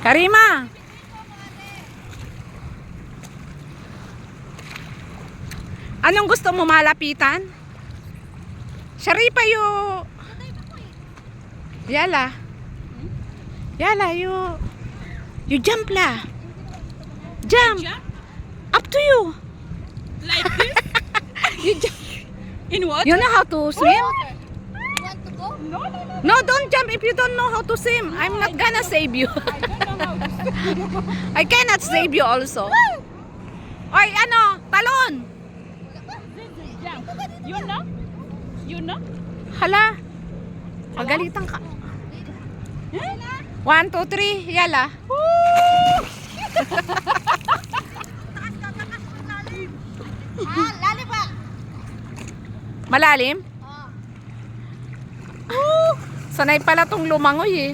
Karima! Anong gusto mo malapitan? Sharipa Yala. Yala, you jump la. Jump. Up to you. Like this? You jump. In what? You know how to swim? You want to go? No, no, no. No, don't jump if you don't know how to swim. I'm not gonna save you. I don't know how to I cannot save you also. Oy, ano? Talon! jump. You know? You know? Hala. Pagalitan ka. 1, 2, 3. Yala. Lalim ba? Malalim? Oh. Sanay pala tong lumangoy eh.